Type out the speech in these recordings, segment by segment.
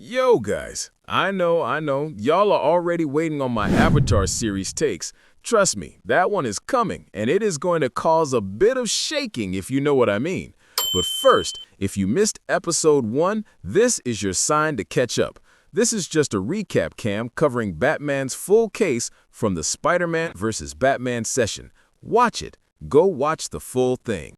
Yo, guys, I know, y'all are already waiting on my Avatar series takes. Trust me, that one is coming, and it is going to cause a bit of shaking if you know what I mean. But first, if you missed episode 1, this is your sign to catch up. This is just a recap cam covering Batman's full case from the Spider-Man vs. Batman session. Watch it. Go watch the full thing.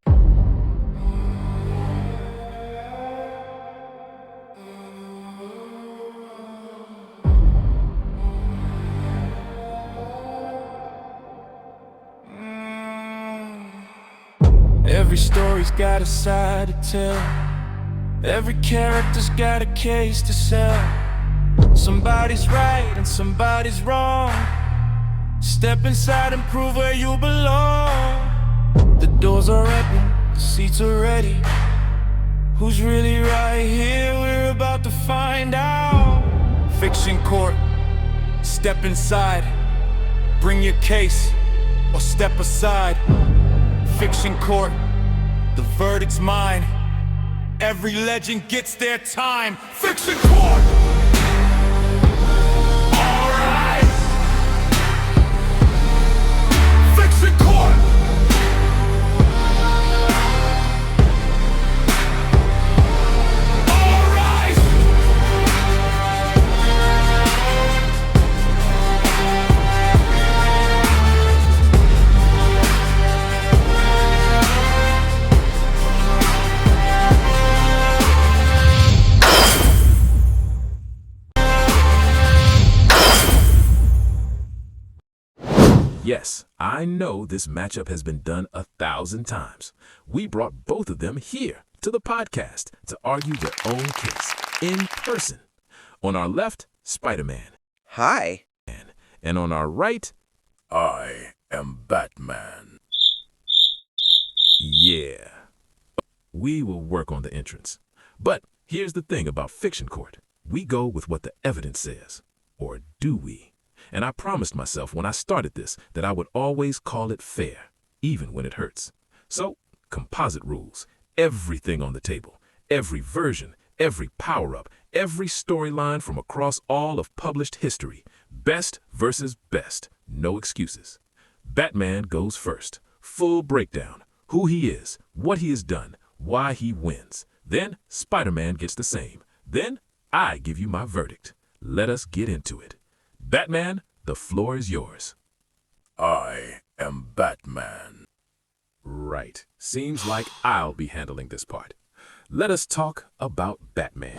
Every story's got a side to tell. Every character's got a case to sell. Somebody's right and somebody's wrong. Step inside and prove where you belong. The doors are open, the seats are ready. Who's really right here? We're about to find out. Fiction court, step inside. Bring your case or step aside. Fiction court, the verdict's mine. Every legend gets their time. Fiction court! Alright! Fiction court! Alright! Yes, I know this matchup has been done 1,000 times. We brought both of them here to the podcast to argue their own case in person. On our left, Spider-Man. Hi. And on our right, I am Batman. Yeah. We will work on the entrance. But here's the thing about Fiction Court. We go with what the evidence says. Or do we? And I promised myself when I started this that I would always call it fair, even when it hurts. So, composite rules, everything on the table, every version, every power-up, every storyline from across all of published history. Best versus best, no excuses. Batman goes first, full breakdown, who he is, what he has done, why he wins. Then, Spider-Man gets the same. Then, I give you my verdict. Let us get into it. Batman, the floor is yours. I am Batman. Right. Seems like I'll be handling this part. Let us talk about Batman.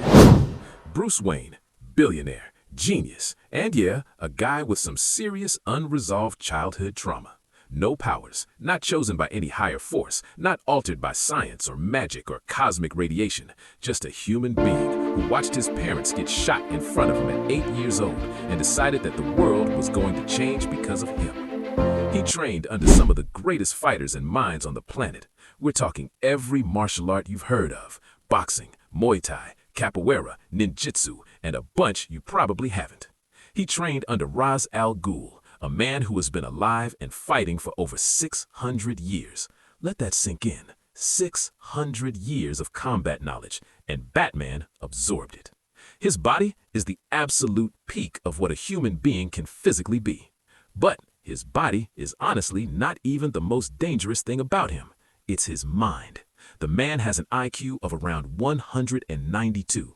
Bruce Wayne, billionaire, genius, and yeah, a guy with some serious unresolved childhood trauma. No powers, not chosen by any higher force, not altered by science or magic or cosmic radiation, just a human being who watched his parents get shot in front of him at 8 years old and decided that the world was going to change because of him. He trained under some of the greatest fighters and minds on the planet. We're talking every martial art you've heard of: boxing, Muay Thai, capoeira, ninjutsu, and a bunch you probably haven't. He trained under Ra's al Ghul, a man who has been alive and fighting for over 600 years. Let that sink in. 600 years of combat knowledge, and Batman absorbed it. His body is the absolute peak of what a human being can physically be. But his body is honestly not even the most dangerous thing about him. It's his mind. The man has an IQ of around 192.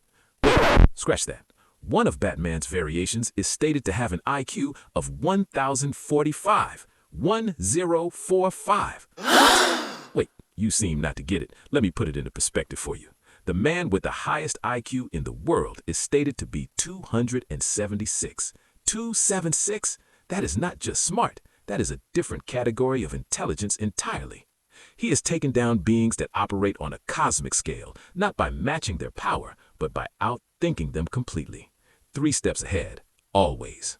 Scratch that. One of Batman's variations is stated to have an IQ of 1,045. 1045. Wait, you seem not to get it. Let me put it into perspective for you. The man with the highest IQ in the world is stated to be 276. 276? That is not just smart. That is a different category of intelligence entirely. He has taken down beings that operate on a cosmic scale, not by matching their power, but by outthinking them completely. 3 steps ahead, always.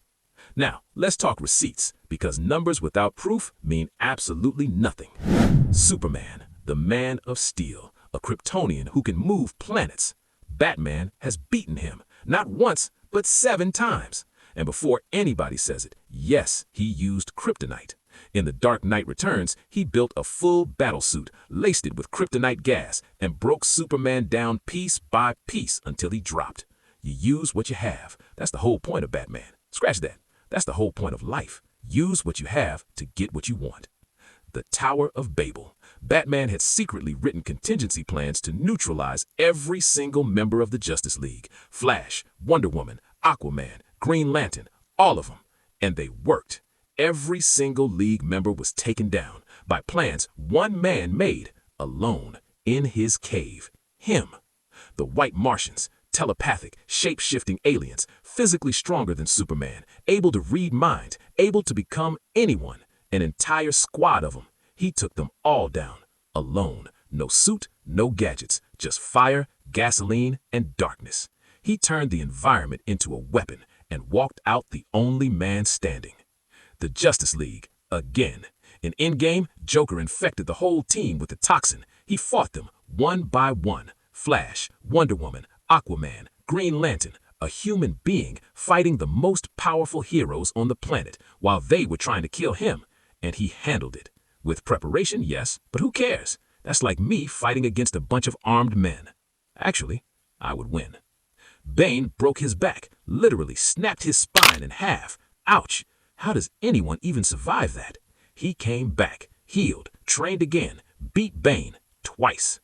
Now, let's talk receipts, because numbers without proof mean absolutely nothing. Superman, the man of steel, a Kryptonian who can move planets. Batman has beaten him, not once, but 7 times. And before anybody says it, yes, he used kryptonite. In The Dark Knight Returns, he built a full battlesuit, laced it with kryptonite gas, and broke Superman down piece by piece until he dropped. You use what you have. That's the whole point of Batman. Scratch that. That's the whole point of life. Use what you have to get what you want. The Tower of Babel. Batman had secretly written contingency plans to neutralize every single member of the Justice League. Flash, Wonder Woman, Aquaman, Green Lantern, all of them. And they worked. Every single League member was taken down by plans one man made, alone, in his cave. Him. The White Martians, telepathic, shape-shifting aliens, physically stronger than Superman, able to read minds, able to become anyone, an entire squad of them. He took them all down, alone. No suit, no gadgets, just fire, gasoline, and darkness. He turned the environment into a weapon and walked out the only man standing. The Justice League, again. In Endgame, Joker infected the whole team with the toxin. He fought them one by one. Flash, Wonder Woman, Aquaman, Green Lantern, a human being fighting the most powerful heroes on the planet while they were trying to kill him. And he handled it. With preparation, yes, but who cares? That's like me fighting against a bunch of armed men. Actually, I would win. Bane broke his back, literally snapped his spine in half. Ouch! How does anyone even survive that? He came back, healed, trained again, beat Bane twice.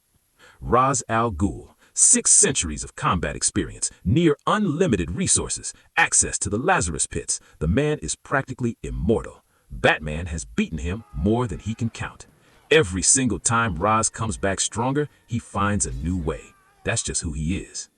Ra's al Ghul, 6 centuries of combat experience, near unlimited resources, access to the Lazarus pits. The man is practically immortal. Batman has beaten him more than he can count. Every single time Ra's comes back stronger, he finds a new way. That's just who he is.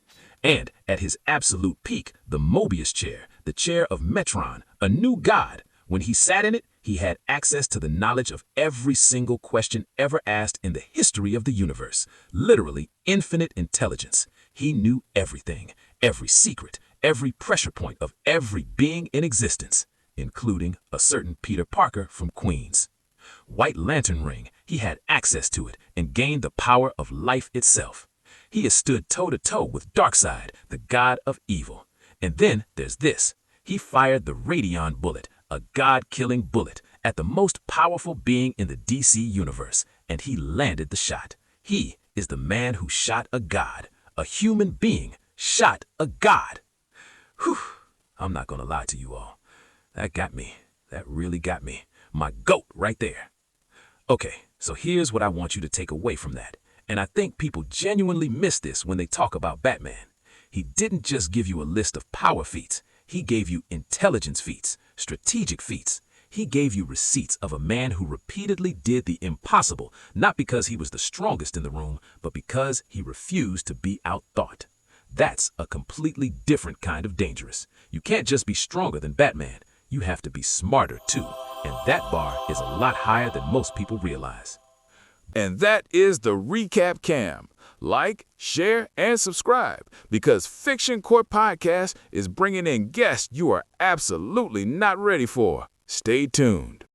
And at his absolute peak, the Mobius chair, the chair of Metron, a new god. When he sat in it, he had access to the knowledge of every single question ever asked in the history of the universe. Literally infinite intelligence. He knew everything, every secret, every pressure point of every being in existence, including a certain Peter Parker from Queens. White Lantern ring, he had access to it and gained the power of life itself. He has stood toe-to-toe with Darkseid, the god of evil. And then there's this. He fired the Radion bullet, a god-killing bullet, at the most powerful being in the DC universe, and he landed the shot. He is the man who shot a god. A human being shot a god. Whew, I'm not gonna lie to you all. That got me. That really got me. My goat right there. Okay, so here's what I want you to take away from that. And I think people genuinely miss this when they talk about Batman. He didn't just give you a list of power feats. He gave you intelligence feats, strategic feats. He gave you receipts of a man who repeatedly did the impossible, not because he was the strongest in the room, but because he refused to be outthought. That's a completely different kind of dangerous. You can't just be stronger than Batman. You have to be smarter too. And that bar is a lot higher than most people realize. And that is the Recap Cam. Like, share, and subscribe because Fiction Court Podcast is bringing in guests you are absolutely not ready for. Stay tuned.